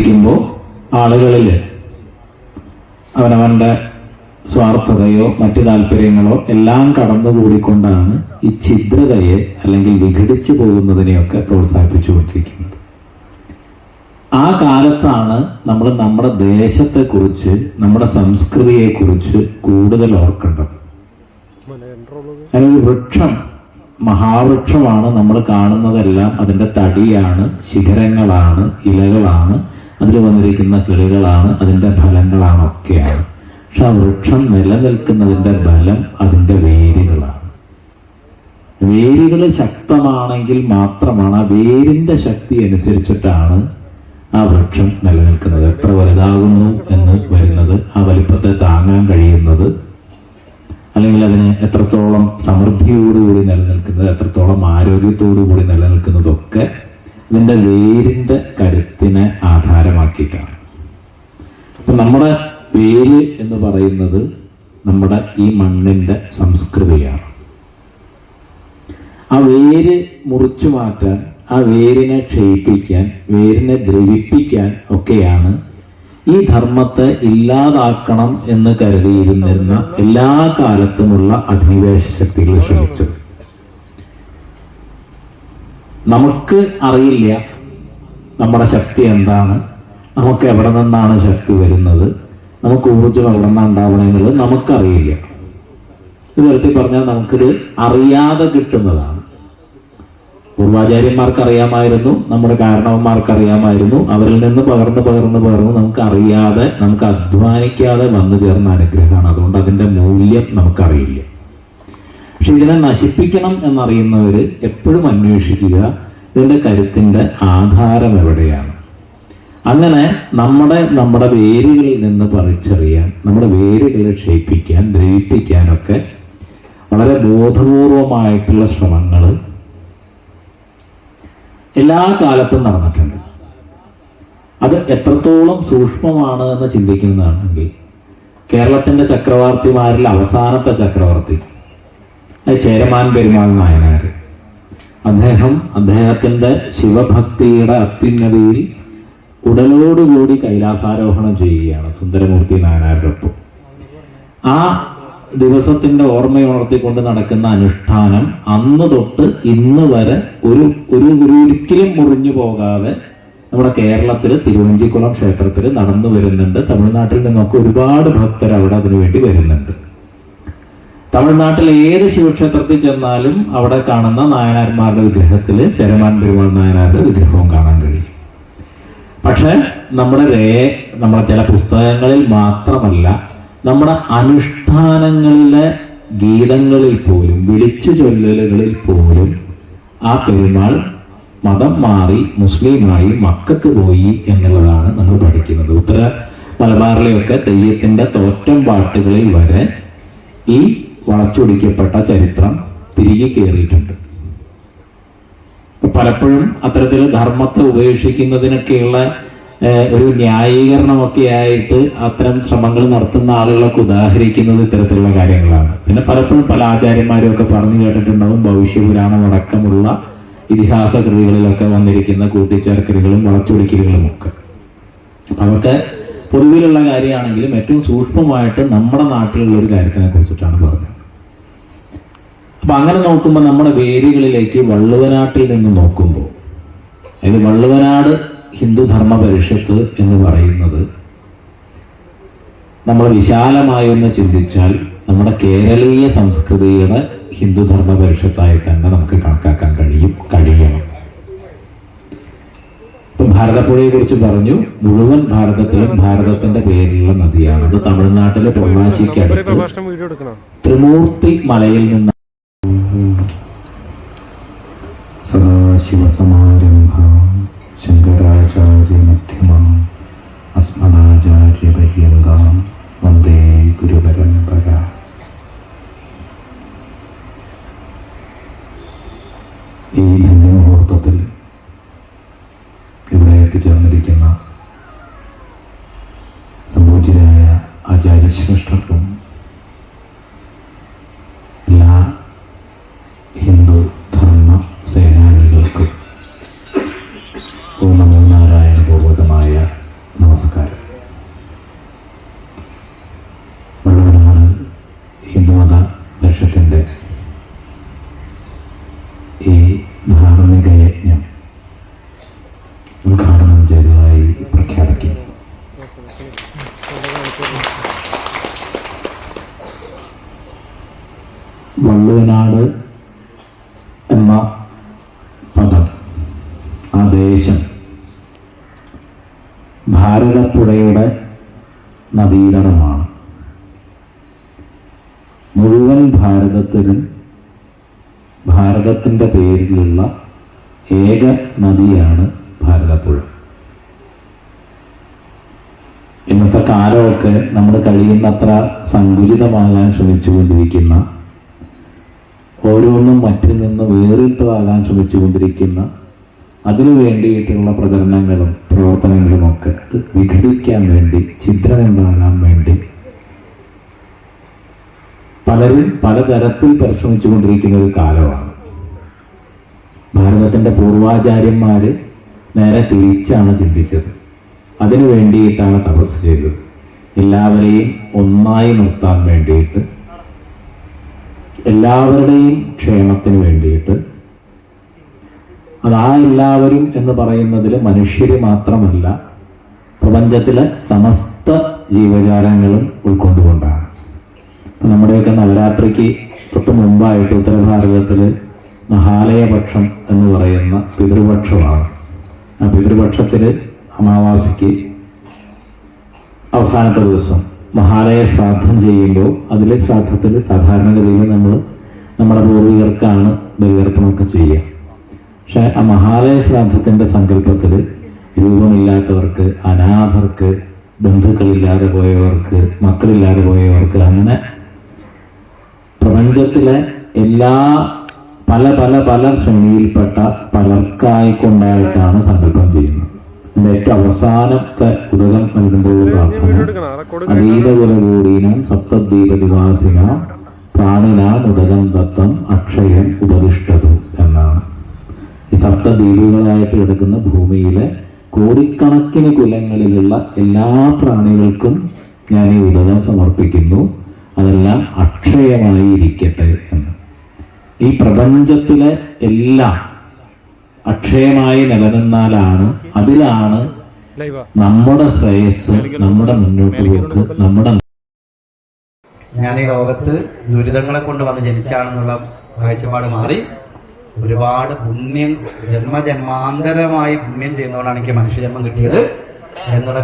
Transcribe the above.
ുമ്പോൾ ആളുകളിൽ അവനവൻ്റെ സ്വാർത്ഥതയോ മറ്റു താല്പര്യങ്ങളോ എല്ലാം കടന്നുകൂടിക്കൊണ്ടാണ് ഈ ഛിദ്രതയെ അല്ലെങ്കിൽ വിഘടിച്ചു പോകുന്നതിനെയൊക്കെ പ്രോത്സാഹിപ്പിച്ചുകൊണ്ടിരിക്കുന്നത്. ആ കാലത്താണ് നമ്മൾ നമ്മുടെ ദേശത്തെക്കുറിച്ച്, നമ്മുടെ സംസ്കൃതിയെക്കുറിച്ച് കൂടുതൽ ഓർക്കേണ്ടത്. അതിനൊരു വൃക്ഷം, മഹാവൃക്ഷമാണ് നമ്മൾ കാണുന്നതെല്ലാം. അതിൻ്റെ തടിയാണ്, ശിഖരങ്ങളാണ്, ഇലകളാണ്, അതിൽ വന്നിരിക്കുന്ന കിളികളാണ്, അതിൻ്റെ ഫലങ്ങളാണ്, ഒക്കെയാണ്. പക്ഷെ ആ വൃക്ഷം നിലനിൽക്കുന്നതിൻ്റെ ബലം അതിൻ്റെ വേരുകളാണ്. വേരുകൾ ശക്തമാണെങ്കിൽ മാത്രമാണ്, ആ വേരിൻ്റെ ശക്തി അനുസരിച്ചിട്ടാണ് ആ വൃക്ഷം നിലനിൽക്കുന്നത്. എത്ര വലുതാകുന്നു എന്ന് വരുന്നത്, ആ വലിപ്പത്തെ താങ്ങാൻ കഴിയുന്നത്, അല്ലെങ്കിൽ അതിന് എത്രത്തോളം സമൃദ്ധിയോടുകൂടി നിലനിൽക്കുന്നത്, എത്രത്തോളം ആരോഗ്യത്തോടുകൂടി നിലനിൽക്കുന്നതൊക്കെ ഇതിൻ്റെ വേരിൻ്റെ കരുത്തിനെ ആധാരമാക്കിയിട്ടാണ്. അപ്പം നമ്മുടെ വേര് എന്ന് പറയുന്നത് നമ്മുടെ ഈ മണ്ണിൻ്റെ സംസ്കൃതിയാണ്. ആ വേര് മുറിച്ചു മാറ്റാൻ, ആ വേരിനെ ക്ഷയിപ്പിക്കാൻ, വേരിനെ ദ്രവിപ്പിക്കാൻ ഒക്കെയാണ് ഈ ധർമ്മത്തെ ഇല്ലാതാക്കണം എന്ന് കരുതിയിരുന്നിരുന്ന എല്ലാ കാലത്തുമുള്ള അധിനിവേശ ശക്തികൾ ശ്രമിച്ചത്. നമുക്ക് അറിയില്ല നമ്മുടെ ശക്തി എന്താണ്, നമുക്ക് എവിടെ നിന്നാണ് ശക്തി വരുന്നത്, നമുക്ക് ഊർജ്ജം എവിടെ നിന്നാണ് ഉണ്ടാവണമെന്നുള്ളത് നമുക്കറിയില്ല. ഇത് വരുത്തി പറഞ്ഞാൽ നമുക്കിത് അറിയാതെ കിട്ടുന്നതാണ്. പൂർവാചാര്യന്മാർക്കറിയാമായിരുന്നു, നമ്മുടെ കാരണവന്മാർക്കറിയാമായിരുന്നു. അവരിൽ നിന്ന് പകർന്ന് നമുക്ക് അറിയാതെ, നമുക്ക് അധ്വാനിക്കാതെ വന്നു ചേർന്ന അനുഗ്രഹമാണ്. അതുകൊണ്ട് അതിൻ്റെ മൂല്യം നമുക്കറിയില്ല. പക്ഷെ ഇതിനെ നശിപ്പിക്കണം എന്നറിയുന്നവർ എപ്പോഴും അന്വേഷിക്കുക ഇതിൻ്റെ കരുത്തിൻ്റെ ആധാരം എവിടെയാണ്. അങ്ങനെ നമ്മുടെ വേരുകളിൽ നിന്ന് പറിച്ചറിയാൻ, നമ്മുടെ വേരുകളെ ക്ഷയിപ്പിക്കാൻ, ദ്രവിപ്പിക്കാനൊക്കെ വളരെ ബോധപൂർവമായിട്ടുള്ള ശ്രമങ്ങൾ എല്ലാ കാലത്തും നടന്നിട്ടുണ്ട്. അത് എത്രത്തോളം സൂക്ഷ്മമാണ് എന്ന് ചിന്തിക്കുന്നതാണെങ്കിൽ, കേരളത്തിൻ്റെ ചക്രവർത്തിമാരിൽ അവസാനത്തെ ചക്രവർത്തി ചേരമാൻ പെരുമാൾ നായനാർ, അദ്ദേഹത്തിൻ്റെ ശിവഭക്തിയുടെ അത്യുന്നതിയിൽ ഉടലോടുകൂടി കൈലാസാരോഹണം ചെയ്യുകയാണ് സുന്ദരമൂർത്തി നായനാരുടെ ഒപ്പം. ആ ദിവസത്തിന്റെ ഓർമ്മയുണർത്തിക്കൊണ്ട് നടക്കുന്ന അനുഷ്ഠാനം അന്ന് തൊട്ട് ഇന്ന് വരെ ഒരിക്കലും മുറിഞ്ഞു പോകാതെ നമ്മുടെ കേരളത്തിൽ തിരുവഞ്ചിക്കുളം ക്ഷേത്രത്തിൽ നടന്നു വരുന്നുണ്ട്. തമിഴ്നാട്ടിൽ നിന്നൊക്കെ ഒരുപാട് ഭക്തർ അവിടെ അതിനുവേണ്ടി വരുന്നുണ്ട്. തമിഴ്നാട്ടിൽ ഏത് ശിവക്ഷേത്രത്തിൽ ചെന്നാലും അവിടെ കാണുന്ന നായനാർമാരുടെ വിഗ്രഹത്തിൽ ചേരമാൻ പെരുമാൾ നായനാരുടെ വിഗ്രഹവും കാണാൻ കഴിയും. പക്ഷെ നമ്മുടെ ചില പുസ്തകങ്ങളിൽ മാത്രമല്ല, നമ്മുടെ അനുഷ്ഠാനങ്ങളിലെ ഗീതങ്ങളിൽ പോലും, വിളിച്ചു ചൊല്ലലുകളിൽ പോലും ആ പെരുമാൾ മതം മാറി മുസ്ലിമായി മക്കത്ത് പോയി എന്നുള്ളതാണ് നമ്മൾ പഠിക്കുന്നത്. ഉത്തര മലബാറിലെയൊക്കെ തെയ്യത്തിൻ്റെ തോറ്റം പാട്ടുകളിൽ വരെ ഈ വളച്ചൊടിക്കപ്പെട്ട ചരിത്രം തിരികെ കയറിയിട്ടുണ്ട്. പലപ്പോഴും അത്തരത്തിൽ ധർമ്മത്തെ ഉപേക്ഷിക്കുന്നതിനൊക്കെയുള്ള ഒരു ന്യായീകരണമൊക്കെ ആയിട്ട് അത്തരം ശ്രമങ്ങൾ നടത്തുന്ന ആളുകളൊക്കെ ഉദാഹരിക്കുന്നത് ഇത്തരത്തിലുള്ള കാര്യങ്ങളാണ്. പിന്നെ പലപ്പോഴും പല ആചാര്യന്മാരും ഒക്കെ പറഞ്ഞു കേട്ടിട്ടുണ്ടാവും, ഭവിഷ്യപുരാണം അടക്കമുള്ള ഇതിഹാസ കൃതികളിലൊക്കെ വന്നിരിക്കുന്ന കൂട്ടിച്ചേർക്കലുകളും വളച്ചൊടിക്കലുകളും ഒക്കെ. അതൊക്കെ പൊതുവിലുള്ള കാര്യമാണെങ്കിലും ഏറ്റവും സൂക്ഷ്മമായിട്ട് നമ്മുടെ നാട്ടിലുള്ള ഒരു കാര്യത്തിനെ കുറിച്ചിട്ടാണ് പറഞ്ഞത്. അപ്പൊ അങ്ങനെ നോക്കുമ്പോൾ നമ്മുടെ വേരുകളിലേക്ക് വള്ളുവനാട്ടിൽ നിന്ന് നോക്കുമ്പോൾ, അതായത് വള്ളുവനാട് ഹിന്ദു ധർമ്മ പരിഷത്ത് എന്ന് പറയുന്നത് നമ്മൾ വിശാലമായി ഒന്ന് ചിന്തിച്ചാൽ നമ്മുടെ കേരളീയ സംസ്കൃതിയുടെ ഹിന്ദുധർമ്മ പരിഷത്തായി തന്നെ നമുക്ക് കണക്കാക്കാൻ കഴിയണം. ഇപ്പം ഭാരതപ്പുഴയെ കുറിച്ച് പറഞ്ഞു. മുഴുവൻ ഭാരതത്തിലും ഭാരതത്തിന്റെ പേരിലുള്ള നദിയാണ്. അത് തമിഴ്നാട്ടിലെ പൊള്ളാച്ചിക്ക് അടുത്ത് ത്രിമൂർത്തി മലയിൽ നിന്ന് സദാശിവസമാരംഭാം ശങ്കരാചാര്യമധ്യമാം അസ്മദാചാര്യപര്യന്താം വന്ദേ ഗുരുപരമ്പര. ഈ ധന്യമുഹൂർത്തത്തിൽ ഇവിടെ എത്തിച്ചേർന്നിരിക്കുന്ന സംപൂജ്യരായ ആചാര്യശ്രേഷ്ഠർക്കും എല്ലാ ഹിന്ദു ധർമ്മ സേനാനികൾക്കും നമോ നാരായണ പൂർവകമായ ചെയ്തതായി പ്രഖ്യാപിക്കുന്നു. വള്ളുവനാട് എന്ന പദം, ആ ദേശം ഭാരതപ്പുഴയുടെ നദീതടമാണ്. മുഴുവൻ ഭാരതത്തിലും ഭാരതത്തിൻ്റെ പേരിലുള്ള ഏക നദിയാണ് ഭാരതപ്പുഴ. ഇന്നത്തെ കാലമൊക്കെ നമ്മൾ കഴിയുന്നത്ര സങ്കുചിതമാകാൻ ശ്രമിച്ചുകൊണ്ടിരിക്കുന്ന, ഓരോന്നും മറ്റിൽ നിന്ന് വേറിട്ടതാകാൻ ശ്രമിച്ചുകൊണ്ടിരിക്കുന്ന, അതിനു വേണ്ടിയിട്ടുള്ള പ്രചരണങ്ങളും പ്രവർത്തനങ്ങളുമൊക്കെ വിഘടിക്കാൻ വേണ്ടി, ഛിദ്രമുണ്ടാകാൻ വേണ്ടി പലരും പലതരത്തിൽ പരിശ്രമിച്ചുകൊണ്ടിരിക്കുന്ന ഒരു കാലമാണ്. ഭാരതത്തിൻ്റെ പൂർവാചാര്യന്മാര് നേരെ തിരിച്ചാണ് ചിന്തിച്ചത്. അതിനു വേണ്ടിയിട്ടാണ് തപസ് ചെയ്തത്. എല്ലാവരെയും ഒന്നായി നിർത്താൻ വേണ്ടിയിട്ട്, എല്ലാവരുടെയും ക്ഷേമത്തിന് വേണ്ടിയിട്ട്. അതാ എല്ലാവരും എന്ന് പറയുന്നതിൽ മനുഷ്യര് മാത്രമല്ല, പ്രപഞ്ചത്തിലെ സമസ്ത ജീവജാലങ്ങളും ഉൾക്കൊണ്ടുകൊണ്ടാണ്. നമ്മുടെയൊക്കെ നവരാത്രിക്ക് തൊട്ട് മുമ്പായിട്ട് ഉത്തരഭാരതത്തിൽ മഹാലയപക്ഷം എന്ന് പറയുന്ന പിതൃപക്ഷമാണ്. ആ പിതൃപക്ഷത്തിൽ അമാവാസിക്ക് അവസാനത്തെ ദിവസം മഹാലയ ശ്രാദ്ധം ചെയ്യുമ്പോൾ അതിലെ ശ്രാദ്ധത്തിൽ സാധാരണഗതിയിൽ നമ്മൾ നമ്മുടെ പൂർവികർക്കാണ് ബലിതർപ്പണമൊക്കെ ചെയ്യുക. പക്ഷെ ആ മഹാലയ ശ്രാദ്ധത്തിൻ്റെ സങ്കല്പത്തിൽ രൂപമില്ലാത്തവർക്ക്, അനാഥർക്ക്, ബന്ധുക്കളില്ലാതെ പോയവർക്ക്, മക്കളില്ലാതെ പോയവർക്ക്, അങ്ങനെ പ്രപഞ്ചത്തിലെ എല്ലാ പല പല പല ശ്രേണിയിൽപ്പെട്ട പലർക്കായിക്കൊണ്ടായിട്ടാണ് സങ്കല്പം ചെയ്യുന്നത്. അതിൻ്റെ ഏറ്റവും അവസാനത്തെ ഉദകം നൽകുമ്പോൾ പ്രാർത്ഥന അതീതകുലകൂടീനം സപ്തദ്വീപനിവാസിനാം പ്രാണിനാം ഉദകം ദത്തം അക്ഷയം ഉപദിഷ്ടതു എന്നാണ്. ഈ സപ്തദ്വീപുകളായിട്ട് കിടക്കുന്ന ഭൂമിയിലെ കോടിക്കണക്കിന് കുലങ്ങളിലുള്ള എല്ലാ പ്രാണികൾക്കും ഞാൻ ഈ ഉദകം സമർപ്പിക്കുന്നു, അതെല്ലാം അക്ഷയമായി ഇരിക്കട്ടെ എന്ന്. ഈ പ്രപഞ്ചത്തിലെ എല്ലാം അക്ഷയമായി നിലനിന്നാലാണ്, അതിലാണ് നമ്മുടെ ശ്രേയസ്, നമ്മുടെ മുന്നോട്ട് പോക്ക്, നമ്മുടെ. ഞാൻ ഈ ലോകത്ത് ദുരിതങ്ങളെ കൊണ്ട് വന്ന് ജനിച്ചാണെന്നുള്ള കാഴ്ചപ്പാട് മാറി ഒരുപാട് പുണ്യം, ജന്മജന്മാന്തരമായി പുണ്യം ചെയ്യുന്നതുകൊണ്ടാണ് എനിക്ക് മനുഷ്യജന്മം കിട്ടിയത് എന്നുള്ള